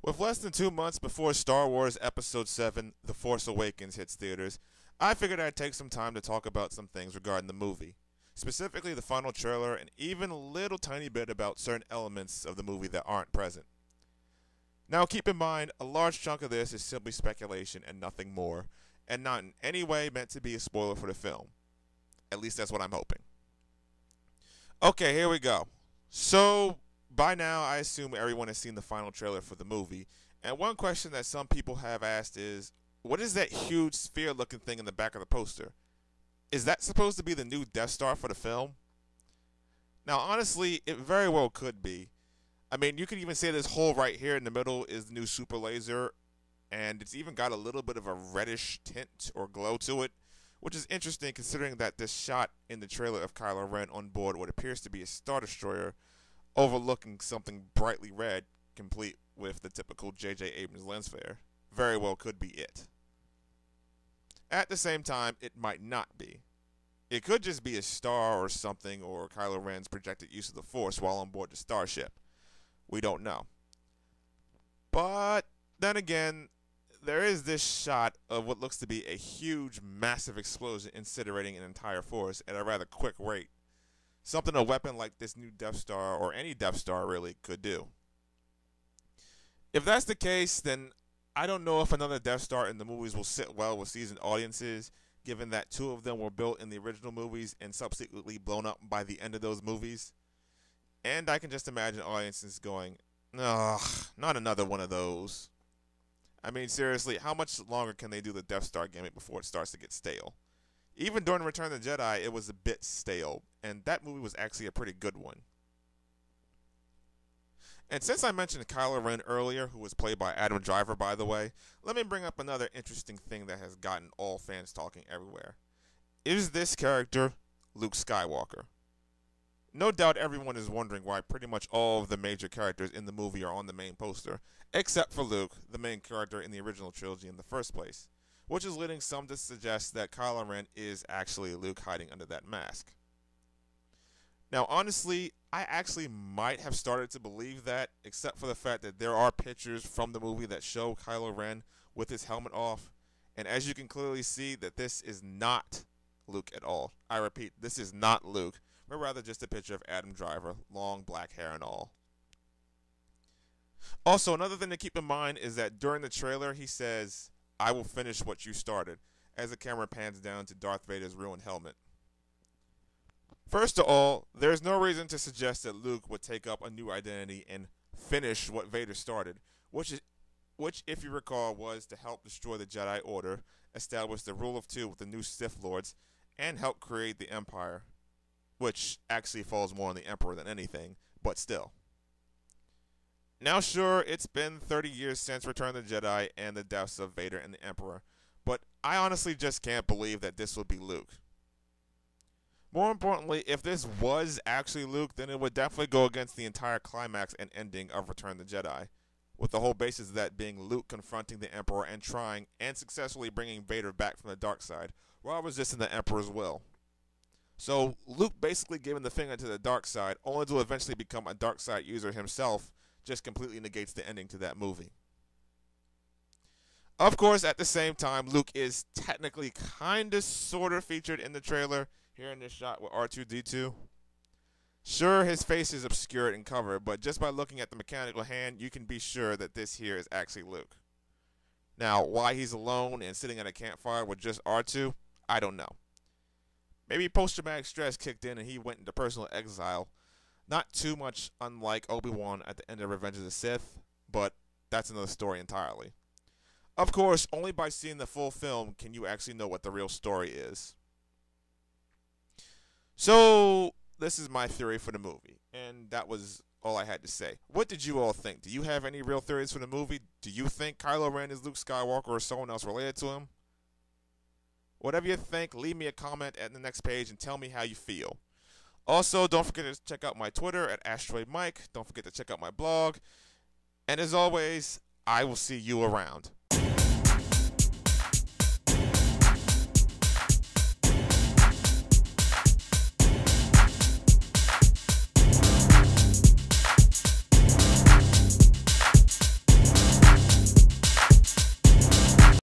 With less than 2 months before Star Wars Episode 7, The Force Awakens hits theaters, I figured I'd take some time to talk about some things regarding the movie. Specifically the final trailer and even a little tiny bit about certain elements of the movie that aren't present. Now keep in mind, a large chunk of this is simply speculation and nothing more, and not in any way meant to be a spoiler for the film. At least that's what I'm hoping. Okay, here we go. So, by now, I assume everyone has seen the final trailer for the movie, and one question that some people have asked is, what is that huge sphere-looking thing in the back of the poster? Is that supposed to be the new Death Star for the film? Now, honestly, it very well could be. I mean, you could even say this hole right here in the middle is the new super laser, and it's even got a little bit of a reddish tint or glow to it, which is interesting considering that this shot in the trailer of Kylo Ren on board what appears to be a Star Destroyer overlooking something brightly red, complete with the typical J.J. Abrams lens flare, very well could be it. At the same time, it might not be. It could just be a star or something, or Kylo Ren's projected use of the Force while on board the starship. We don't know. But then again, there is this shot of what looks to be a huge, massive explosion incinerating an entire force at a rather quick rate. Something a weapon like this new Death Star, or any Death Star really, could do. If that's the case, then I don't know if another Death Star in the movies will sit well with seasoned audiences, given that two of them were built in the original movies and subsequently blown up by the end of those movies. And I can just imagine audiences going, ugh, not another one of those. I mean, seriously, how much longer can they do the Death Star gimmick before it starts to get stale? Even during Return of the Jedi, it was a bit stale, and that movie was actually a pretty good one. And since I mentioned Kylo Ren earlier, who was played by Adam Driver, by the way, let me bring up another interesting thing that has gotten all fans talking everywhere. Is this character Luke Skywalker? No doubt everyone is wondering why pretty much all of the major characters in the movie are on the main poster, except for Luke, the main character in the original trilogy in the first place, which is leading some to suggest that Kylo Ren is actually Luke hiding under that mask. Now, honestly, I actually might have started to believe that, except for the fact that there are pictures from the movie that show Kylo Ren with his helmet off, and as you can clearly see that this is not Luke at all. I repeat, this is not Luke, but rather just a picture of Adam Driver, long black hair and all. Also, another thing to keep in mind is that during the trailer, he says, "I will finish what you started," as the camera pans down to Darth Vader's ruined helmet. First of all, there's no reason to suggest that Luke would take up a new identity and finish what Vader started, which, if you recall, was to help destroy the Jedi Order, establish the Rule of Two with the new Sith Lords, and help create the Empire, which actually falls more on the Emperor than anything, but still. Now sure, it's been 30 years since Return of the Jedi and the deaths of Vader and the Emperor, but I honestly just can't believe that this would be Luke. More importantly, if this was actually Luke, then it would definitely go against the entire climax and ending of Return of the Jedi, with the whole basis of that being Luke confronting the Emperor and trying and successfully bringing Vader back from the dark side, while resisting the Emperor's will. So Luke basically giving the finger to the dark side, only to eventually become a dark side user himself, just completely negates the ending to that movie. Of course, at the same time, Luke is technically kinda sorta featured in the trailer, here in this shot with R2-D2. Sure, his face is obscured and covered, but just by looking at the mechanical hand, you can be sure that this here is actually Luke. Now, why he's alone and sitting at a campfire with just R2, I don't know. Maybe post-traumatic stress kicked in and he went into personal exile. Not too much unlike Obi-Wan at the end of Revenge of the Sith, but that's another story entirely. Of course, only by seeing the full film can you actually know what the real story is. So, this is my theory for the movie, and that was all I had to say. What did you all think? Do you have any real theories for the movie? Do you think Kylo Ren is Luke Skywalker or someone else related to him? Whatever you think, leave me a comment at the next page and tell me how you feel. Also, don't forget to check out my Twitter at AsteroidMike. Don't forget to check out my blog. And as always, I will see you around.